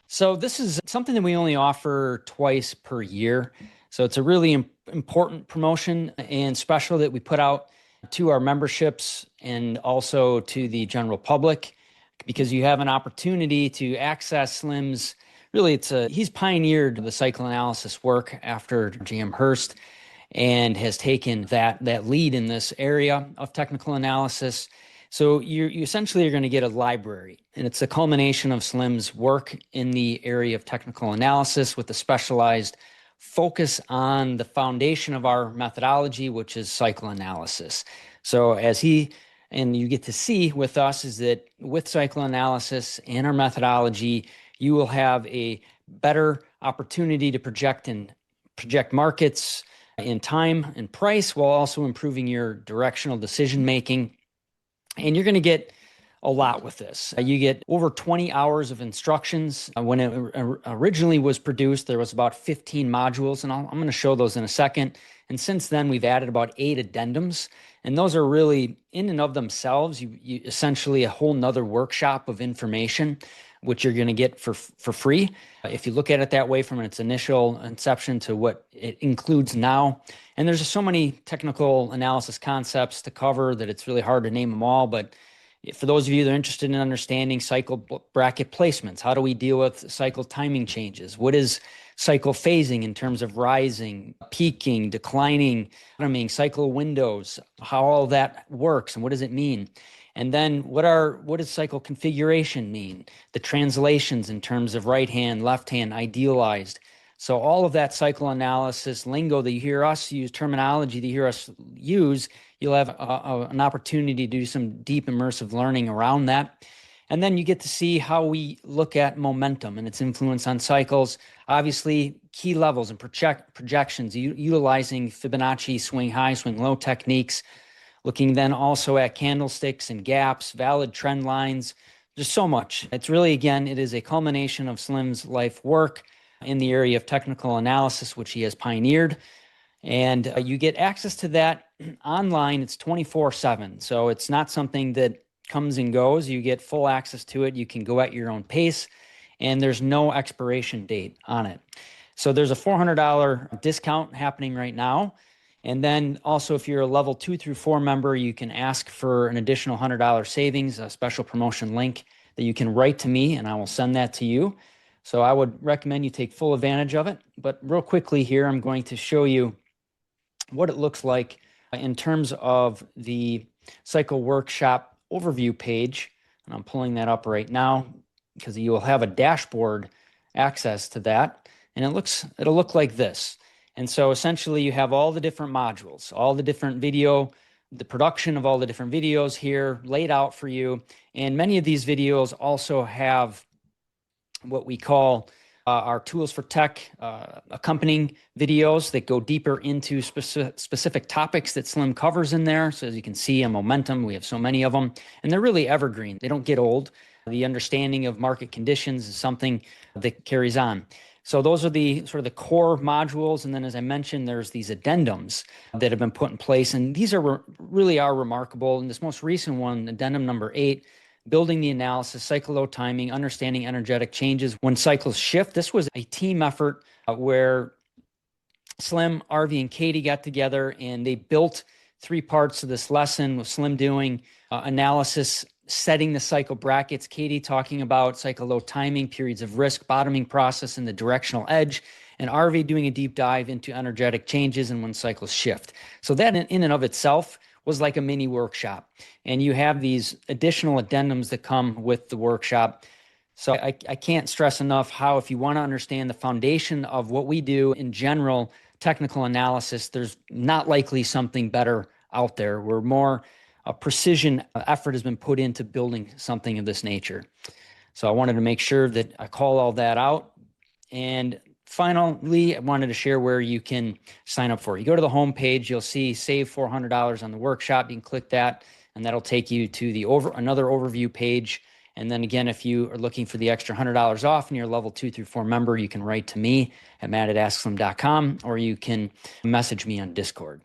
So this is something that we only offer twice per year. So it's a really important promotion and special that we put out to our memberships and also to the general public, because you have an opportunity to access Slim's. Really, he's pioneered the cycle analysis work after GM Hurst, and has taken that lead in this area of technical analysis. So you essentially are going to get a library, and it's a culmination of Slim's work in the area of technical analysis with a specialized focus on the foundation of our methodology, which is cycle analysis. So and you get to see with us is that with cycle analysis and our methodology, you will have a better opportunity to project markets in time and price, while also improving your directional decision making. And you're going to get a lot with this. You get over 20 hours of instructions. When it originally was produced, there was about 15 modules, and I'm going to show those in a second. And since then, we've added about 8 addendums, and those are really, in and of themselves, you essentially a whole nother workshop of information, which you're going to get for free. If you look at it that way, from its initial inception to what it includes now. And there's just so many technical analysis concepts to cover that it's really hard to name them all. But for those of you that are interested in understanding cycle bracket placements, how do we deal with cycle timing changes? What is cycle phasing in terms of rising, peaking, declining, bottoming, cycle windows, how all that works and what does it mean? And then what does cycle configuration mean? The translations in terms of right hand, left hand, idealized. So all of that cycle analysis lingo that you hear us use, terminology that you hear us use, you'll have an opportunity to do some deep immersive learning around that. And then you get to see how we look at momentum and its influence on cycles. Obviously, key levels and projections, utilizing Fibonacci swing high, swing low techniques. Looking then also at candlesticks and gaps, valid trend lines, just so much. It's really, again, it is a culmination of Slim's life work in the area of technical analysis, which he has pioneered. And you get access to that online. It's 24/7. So it's not something that comes and goes. You get full access to it. You can go at your own pace, and there's no expiration date on it. So there's a $400 discount happening right now. And then also, if you're a level 2 through 4 member, you can ask for an additional $100 savings, a special promotion link that you can write to me, and I will send that to you. So I would recommend you take full advantage of it. But real quickly here, I'm going to show you what it looks like in terms of the cycle workshop overview page. And I'm pulling that up right now because you will have a dashboard access to that. And it'll look like this. And so essentially you have all the different modules, all the different the production of all the different videos here laid out for you. And many of these videos also have what we call our tools for tech accompanying videos that go deeper into specific topics that Slim covers in there. So as you can see, on momentum, we have so many of them, and they're really evergreen. They don't get old. The understanding of market conditions is something that carries on. So those are the sort of the core modules. And then, as I mentioned, there's these addendums that have been put in place. And these really are remarkable. And this most recent one, addendum number 8, building the analysis, cycle low timing, understanding energetic changes when cycles shift. This was a team effort where Slim, RV, and Katie got together and they built 3 parts of this lesson, with Slim doing analysis, setting the cycle brackets, Katie talking about cycle low timing, periods of risk, bottoming process, and the directional edge, and RV doing a deep dive into energetic changes and when cycles shift. So that in and of itself was like a mini workshop. And you have these additional addendums that come with the workshop. So I can't stress enough how, if you want to understand the foundation of what we do in general, technical analysis, there's not likely something better out there. We're more precision effort has been put into building something of this nature. So I wanted to make sure that I call all that out. And finally, I wanted to share where you can sign up for it. You go to the home page, you'll see save $400 on the workshop. You can click that, and that'll take you to another overview page. And then again, if you are looking for the extra $100 off and you're a level 2 through 4 member, you can write to me at matt@askSlim.com, or you can message me on Discord.